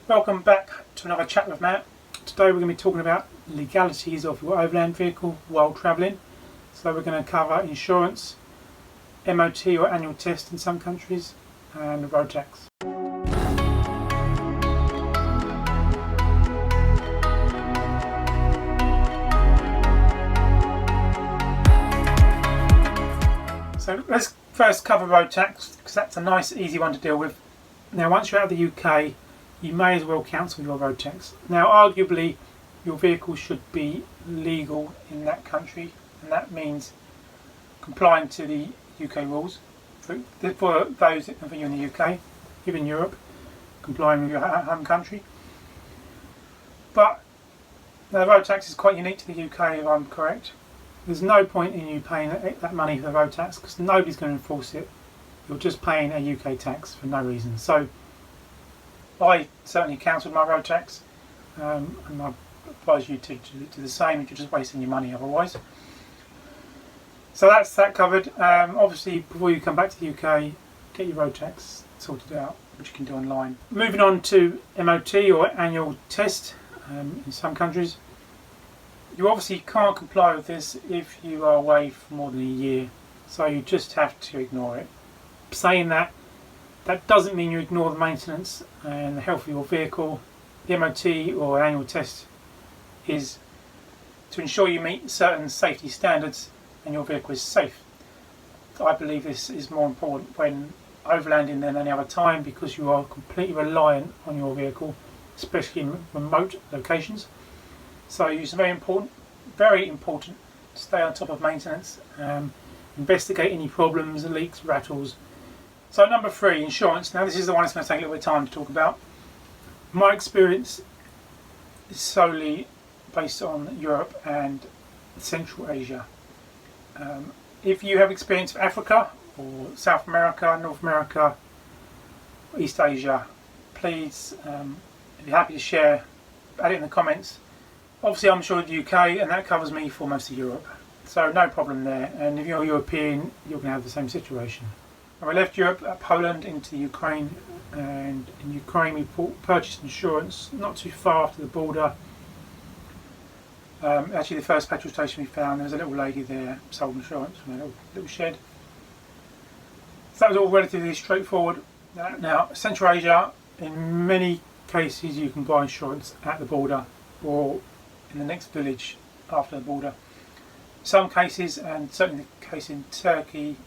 Welcome back to another chat with Matt. Today we're going to be talking about legalities of your overland vehicle while travelling. So we're going to cover insurance, MOT or annual test in some countries, and road tax. So let's first cover road tax, because that's a nice easy one to deal with. Now once you're out of the UK, you may as well cancel your road tax. Now arguably your vehicle should be legal in that country, and that means complying to the UK rules. For those of you in the UK, here in Europe, complying with your home country. But the road tax is quite unique to the UK, if I'm correct. There's no point in you paying that money for the road tax because nobody's going to enforce it. You're just paying a UK tax for no reason. So I certainly cancelled my road tax, and I advise you to do the same. You're just wasting your money otherwise. So that's that covered. Obviously, before you come back to the UK, get your road tax sorted out, which you can do online. Moving on to MOT or annual test in some countries. You obviously can't comply with this if you are away for more than a year, so you just have to ignore it. Saying that doesn't mean you ignore the maintenance and the health of your vehicle. The MOT or annual test is to ensure you meet certain safety standards and your vehicle is safe. I believe this is more important when overlanding than any other time because you are completely reliant on your vehicle, especially in remote locations. So it's very important to stay on top of maintenance, investigate any problems, leaks, rattles. So number 3, insurance. Now this is the one that's going to take a little bit of time to talk about. My experience is solely based on Europe and Central Asia. If you have experience of Africa or South America, North America, East Asia, please, if you're happy to share, add it in the comments. Obviously I'm sure the UK, and that covers me for most of Europe, so no problem there. And if you're European, you're going to have the same situation. I left Europe at Poland into Ukraine, and in Ukraine we purchased insurance not too far after the border. Actually the first petrol station we found, there was a little lady there sold insurance from a little shed. So that was all relatively straightforward. Now Central Asia, in many cases you can buy insurance at the border or in the next village after the border. Some cases, and certainly the case in Turkey,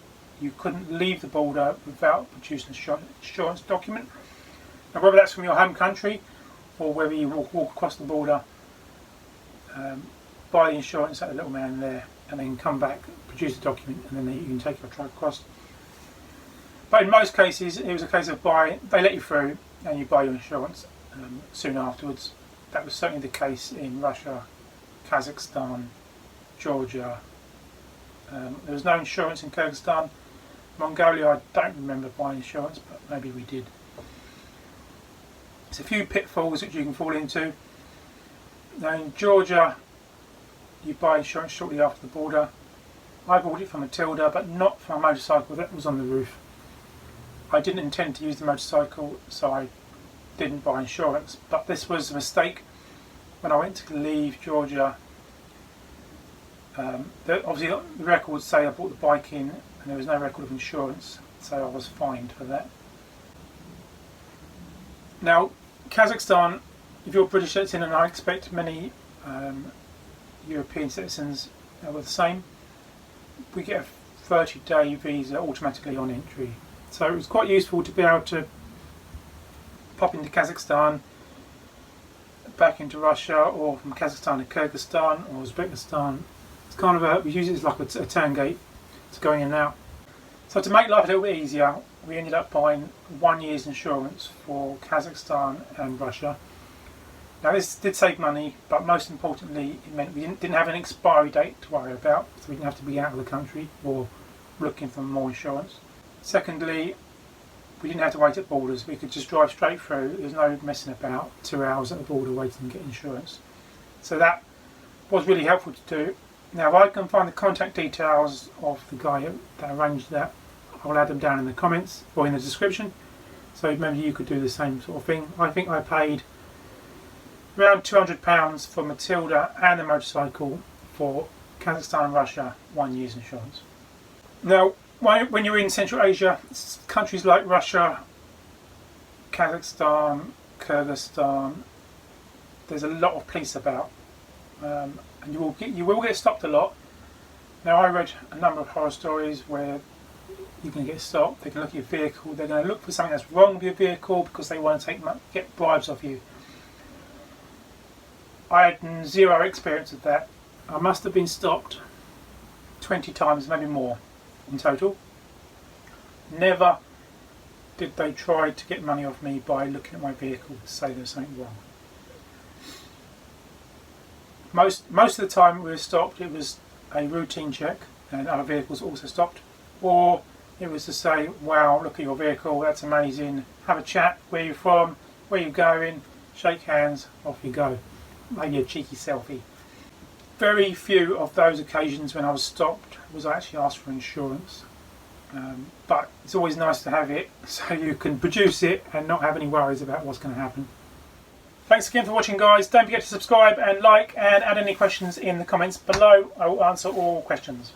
you couldn't leave the border without producing an insurance document. Now whether that's from your home country or whether you walk across the border, buy the insurance at the little man there and then come back, produce the document, and then you can take your truck across. But in most cases it was a case of they let you through and you buy your insurance soon afterwards. That was certainly the case in Russia, Kazakhstan, Georgia. There was no insurance in Kyrgyzstan. Mongolia, I don't remember buying insurance, but maybe we did. There's a few pitfalls which you can fall into. Now in Georgia, you buy insurance shortly after the border. I bought it from Matilda, but not for a motorcycle that was on the roof. I didn't intend to use the motorcycle, so I didn't buy insurance, but this was a mistake. When I went to leave Georgia, obviously the record would say I bought the bike in and there was no record of insurance, so I was fined for that. Now Kazakhstan, if you're British citizen, and I expect many European citizens were the same, we get a 30-day visa automatically on entry. So it was quite useful to be able to pop into Kazakhstan, back into Russia, or from Kazakhstan to Kyrgyzstan or Uzbekistan. It's kind of we use it as like a turn gate to going in and out. So to make life a little bit easier, we ended up buying 1 year's insurance for Kazakhstan and Russia. Now this did save money, but most importantly it meant we didn't have an expiry date to worry about, so we didn't have to be out of the country or looking for more insurance. Secondly, we didn't have to wait at borders, we could just drive straight through. There was no messing about 2 hours at the border waiting to get insurance. So that was really helpful to do. Now if I can find the contact details of the guy that arranged that, I'll add them down in the comments or in the description. So maybe you could do the same sort of thing. I think I paid around £200 for Matilda and the motorcycle for Kazakhstan and Russia, 1 year's insurance. Now, when you're in Central Asia, countries like Russia, Kazakhstan, Kyrgyzstan, there's a lot of police about, and you will get stopped a lot. Now, I read a number of horror stories where you can get stopped. They can look at your vehicle. They're going to look for something that's wrong with your vehicle because they want to get bribes off you. I had zero experience of that. I must have been stopped 20 times, maybe more in total. Never did they try to get money off me by looking at my vehicle to say there's something wrong. Most of the time we were stopped, it was a routine check and other vehicles also stopped, or it was to say, wow, look at your vehicle, that's amazing, have a chat, where you're from, where you're going, shake hands, off you go. Maybe a cheeky selfie. Very few of those occasions when I was stopped was I actually asked for insurance, but it's always nice to have it so you can produce it and not have any worries about what's going to happen. Thanks again for watching, guys. Don't forget to subscribe and like, and add any questions in the comments below. I will answer all questions.